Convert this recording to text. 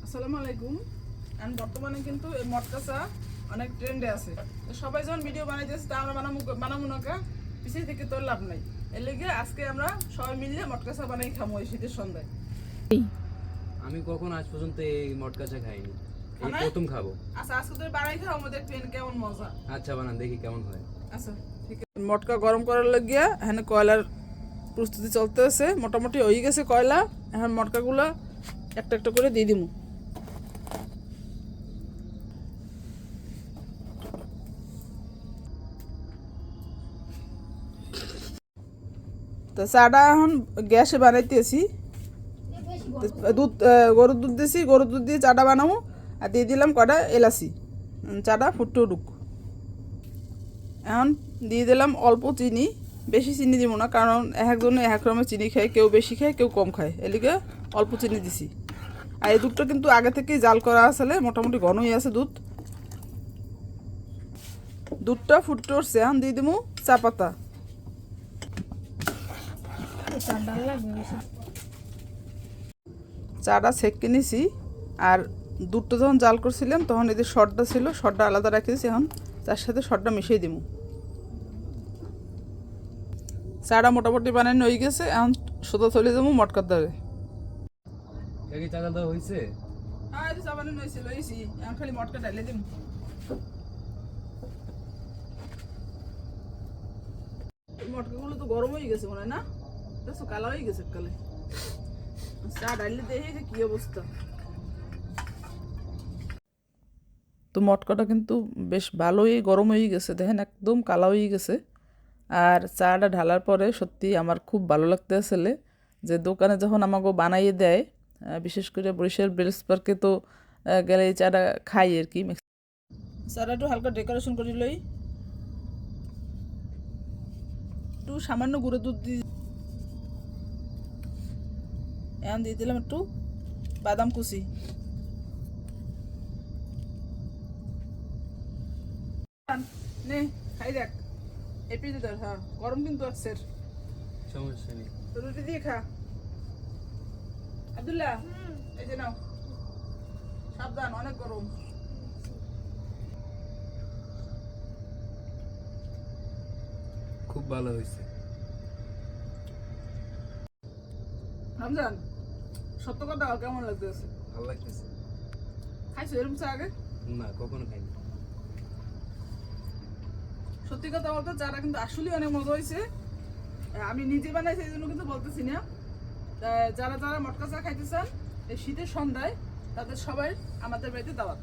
আসসালামু আলাইকুম। এখন বর্তমানে কিন্তু এই মটকা চা অনেক ট্রেন্ডে আছে। তো সবাই যখন ভিডিও বানাইতেছে তা আমরা বানাবো না কা পিছিয়ে থেকে তোর লাভ নাই। এর লেগে আজকে আমরা সবাই মিলে মটকা চা বানাই খামো এই শীতের সন্ধ্যায়। আমি কখন আজ পর্যন্ত এই মটকা চা খাইনি, এই খানাই? প্রথম খাবো। আচ্ছা আজকে তোর বানাই খাও, আমাদের দেখবেন কেমন মজা। আচ্ছা বানান দেখি কেমন হয়। আচ্ছা ঠিক আছে। মটকা গরম করার লাগিয়া এখানে কয়লার প্রস্তুতি চলতে আছে, মোটামুটি হয়ে গেছে কয়লা। এখন মটকাগুলো একটা একটা করে দিয়ে দিমু। তো চাটা এখন গ্যাসে বানাইতেছি। দুধ গরুর দুধ দিয়েছি, গরুর দুধ দিয়ে চাটা বানাবো। আর দিয়ে দিলাম কটা এলাচি, চাটা ফুটতে উঠুক। এখন দিয়ে দিলাম অল্প চিনি, বেশি চিনি দিব না, কারণ একজনে এক রকমের চিনি খায়, কেউ বেশি খায় কেউ কম খায়, এদিকে অল্প চিনি দিছি। আর এই দুধটা কিন্তু আগে থেকেই জাল করা আসলে, মোটামুটি ঘনই আছে দুধ। দুধটা ফুটতে উঠছে, এখন দিয়ে দিব চা পাতা। চাটা ছেঁকে নিছি। আর দুধটা যখন জাল করছিলাম তখন এদের শটটা ছিল, শটটা আলাদা রেখে দিয়েছি। এখন তার সাথে শটটা মিশিয়ে দিব। চাটা মোটামুটি বানানো হয়ে গেছে, এখন সোজা চলে যাবো মটকার দ্বারে। কি চাকা দেওয়া হয়েছে? হ্যাঁ চা বানানো হয়েছিল, এখন খালি মটকা ঢালে দিব। মটকাগুলো তো গরম হয়ে গেছে মনে হয় না, দেখছো কালা হয়ে গেছে কালে। চা ঢাললে দেখি যে কি অবস্থা। তো মটকাটা কিন্তু বেশ ভালোই গরম হয়ে গেছে, দেখেন একদম কালা হয়ে গেছে। আর চাটা ঢালার পরে সত্যি আমার খুব ভালো লাগতে আসলে, যে দোকানে যখন আমাকে বানাইয়ে দেয়, বিশেষ করে বরিশাল ব্রেলস পার্কে তো গেলে এই চাটা খাই আর কি। চাটা একটু হালকা ডেকোরেশন করে লই, একটু সামান্য গুঁড়ো দুধ দিয়ে এখন দিয়ে দিলাম একটু বাদাম কুচি। নে খাই দেখ, এপি দে। হ্যাঁ গরম কিন্তু আছে, সমস্যা নেই। রুটি দিয়ে খা। আব্দুল্লাহ এই যে নাও, সাবধান অনেক গরম। খুব ভালো হয়েছে। রমজান সত্য কথা কেমন লাগতেছে? ভালো লাগতেছে। খাইছো এরকম চা আগে? না কখনো খাইনি। সত্যি কথা বলতে চাটা কিন্তু আসলেই অনেক মজা হয়েছে। আমি নিজে বানাইছি এই জন্য কিন্তু বলতেছি না। যারা যারা মটকা চা খাইতে চান এই শীতের সন্ধ্যায়, তাদের সবাই আমাদের বাড়িতে দাওয়াত।